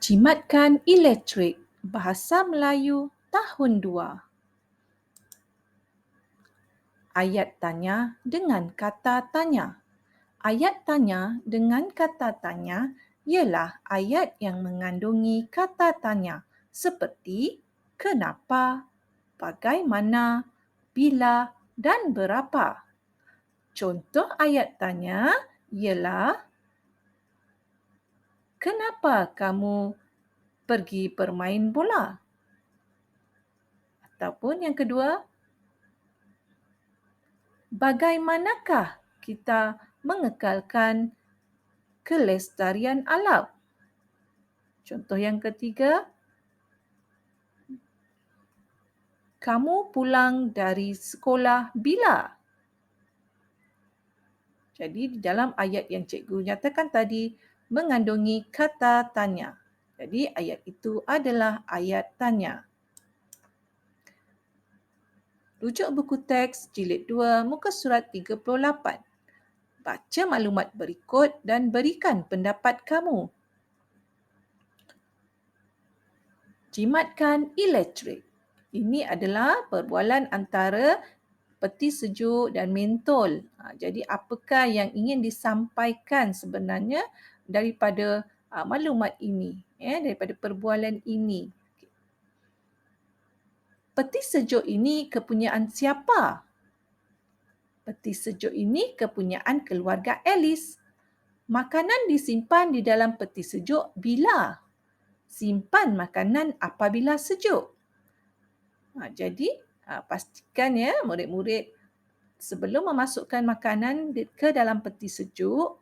Jimatkan Elektrik Bahasa Melayu Tahun 2. Ayat tanya dengan kata tanya. Ayat tanya dengan kata tanya ialah ayat yang mengandungi kata tanya seperti kenapa, bagaimana, bila dan berapa. Contoh ayat tanya ialah kenapa kamu pergi bermain bola? Ataupun yang kedua, bagaimanakah kita mengekalkan kelestarian alam? Contoh yang ketiga, kamu pulang dari sekolah bila? Jadi di dalam ayat yang cikgu nyatakan tadi mengandungi kata tanya. Jadi ayat itu adalah ayat tanya. Rujuk buku teks jilid 2 muka surat 38. Baca maklumat berikut dan berikan pendapat kamu. Jimatkan elektrik. Ini adalah perbualan antara peti sejuk dan mentol. Jadi apakah yang ingin disampaikan sebenarnya daripada maklumat ini, daripada perbualan ini? Peti sejuk ini kepunyaan siapa? Peti sejuk ini kepunyaan keluarga Alice. Makanan disimpan di dalam peti sejuk bila? Simpan makanan apabila sejuk. Jadi pastikan ya murid-murid sebelum memasukkan makanan ke dalam peti sejuk,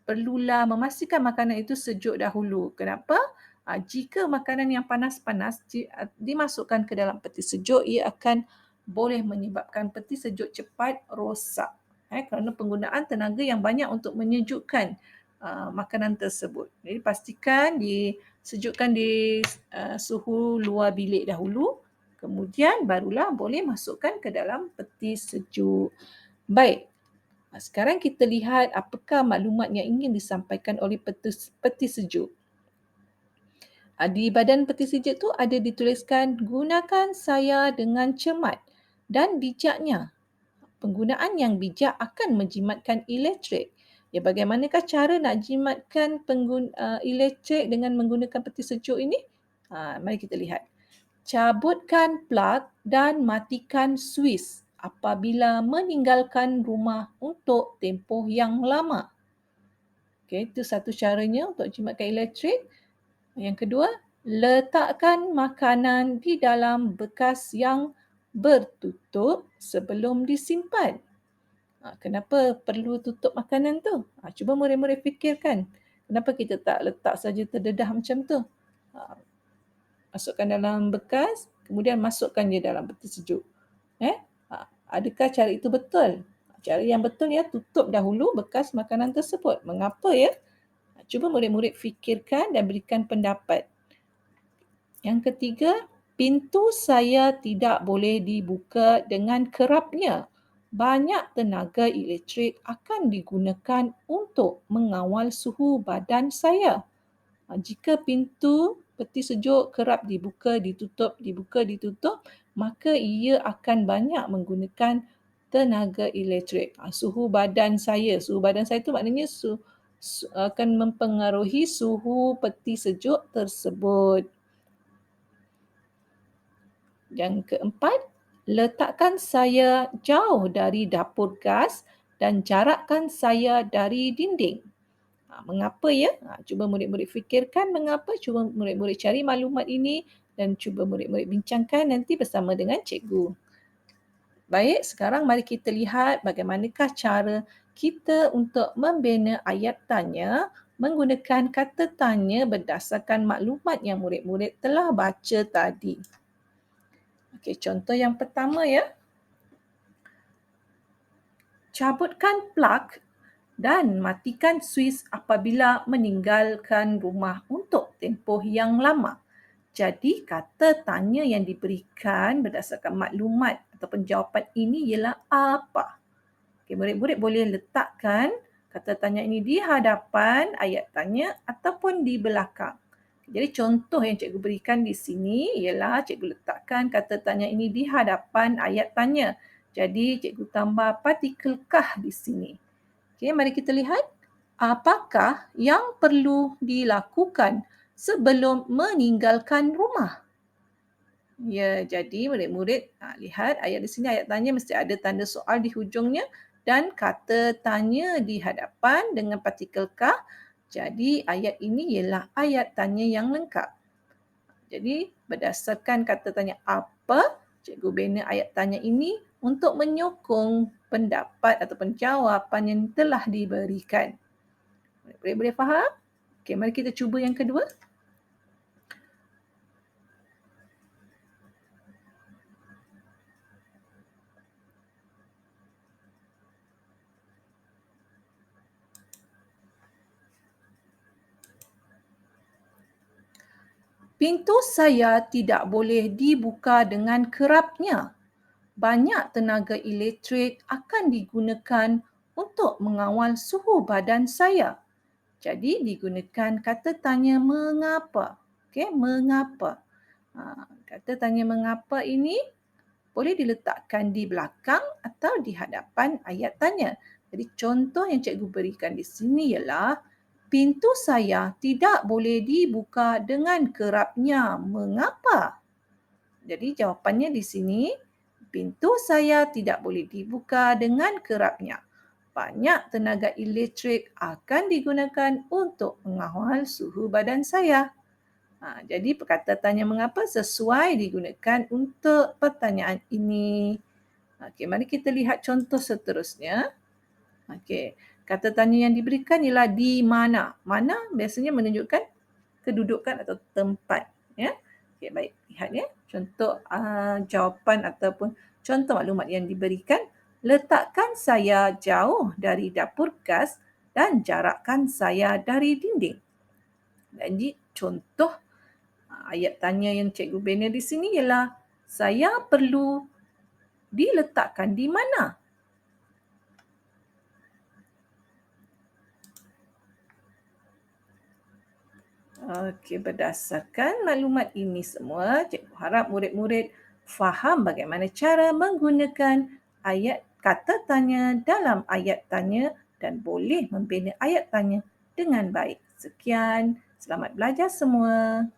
perlulah memastikan makanan itu sejuk dahulu. Kenapa? Jika makanan yang panas-panas dimasukkan ke dalam peti sejuk, ia akan boleh menyebabkan peti sejuk cepat rosak. Kerana penggunaan tenaga yang banyak untuk menyejukkan makanan tersebut. Jadi pastikan disejukkan di suhu luar bilik dahulu. Kemudian barulah boleh masukkan ke dalam peti sejuk. Baik, sekarang kita lihat apakah maklumat yang ingin disampaikan oleh peti sejuk. Di badan peti sejuk tu ada dituliskan gunakan saya dengan cermat dan bijaknya. Penggunaan yang bijak akan menjimatkan elektrik. Ya, bagaimanakah cara nak jimatkan elektrik dengan menggunakan peti sejuk ini? Mari kita lihat. Cabutkan plug dan matikan suis apabila meninggalkan rumah untuk tempoh yang lama. Okey, itu satu caranya untuk jimatkan elektrik. Yang kedua, letakkan makanan di dalam bekas yang bertutup sebelum disimpan. Kenapa perlu tutup makanan tu? Cuba murid-murid fikirkan. Kenapa kita tak letak saja terdedah macam tu? Masukkan dalam bekas, kemudian masukkan dia dalam peti sejuk. Adakah cara itu betul? Cara yang betul ya, tutup dahulu bekas makanan tersebut. Mengapa ya? Cuba murid-murid fikirkan dan berikan pendapat. Yang ketiga, pintu saya tidak boleh dibuka dengan kerapnya. Banyak tenaga elektrik akan digunakan untuk mengawal suhu badan saya. Jika pintu peti sejuk kerap dibuka, ditutup, maka ia akan banyak menggunakan tenaga elektrik. Suhu badan saya itu maknanya akan mempengaruhi suhu peti sejuk tersebut. Yang keempat, letakkan saya jauh dari dapur gas dan jarakkan saya dari dinding. Mengapa ya? Cuba murid-murid fikirkan mengapa. Cuba murid-murid cari maklumat ini dan cuba murid-murid bincangkan nanti bersama dengan cikgu. Baik, sekarang mari kita lihat bagaimanakah cara kita untuk membina ayat tanya menggunakan kata tanya berdasarkan maklumat yang murid-murid telah baca tadi. Okey, contoh yang pertama ya. Cabutkan plug dan matikan suis apabila meninggalkan rumah untuk tempoh yang lama. Jadi kata tanya yang diberikan berdasarkan maklumat ataupun jawapan ini ialah apa? Okay, murid-murid boleh letakkan kata tanya ini di hadapan ayat tanya ataupun di belakang. Jadi contoh yang cikgu berikan di sini ialah cikgu letakkan kata tanya ini di hadapan ayat tanya. Jadi cikgu tambah partikelkah di sini. Okey, mari kita lihat. Apakah yang perlu dilakukan sebelum meninggalkan rumah? Ya, jadi murid-murid lihat ayat di sini, ayat tanya mesti ada tanda soal di hujungnya dan kata tanya di hadapan dengan partikelkah. Jadi ayat ini ialah ayat tanya yang lengkap. Jadi berdasarkan kata tanya apa, cikgu bina ayat tanya ini untuk menyokong pendapat ataupun jawapan yang telah diberikan. Boleh faham? Okey, mari kita cuba yang kedua. Pintu saya tidak boleh dibuka dengan kerapnya. Banyak tenaga elektrik akan digunakan untuk mengawal suhu badan saya. Jadi digunakan kata tanya mengapa. Okey, mengapa. Kata tanya mengapa ini boleh diletakkan di belakang atau di hadapan ayat tanya. Jadi contoh yang cikgu berikan di sini ialah pintu saya tidak boleh dibuka dengan kerapnya. Mengapa? Jadi jawapannya di sini, pintu saya tidak boleh dibuka dengan kerapnya. Banyak tenaga elektrik akan digunakan untuk mengawal suhu badan saya. Jadi perkataan tanya mengapa sesuai digunakan untuk pertanyaan ini. Okey, mari kita lihat contoh seterusnya. Okey, kata tanya yang diberikan ialah di mana. Mana biasanya menunjukkan kedudukan atau tempat. Ya. Okey, baik. Lihat ya. Contoh jawapan ataupun contoh maklumat yang diberikan. Letakkan saya jauh dari dapur gas dan jarakkan saya dari dinding. Jadi contoh ayat tanya yang cikgu bina di sini ialah saya perlu diletakkan di mana? Okey, berdasarkan maklumat ini semua, cikgu harap murid-murid faham bagaimana cara menggunakan ayat kata tanya dalam ayat tanya dan boleh membina ayat tanya dengan baik. Sekian, selamat belajar semua.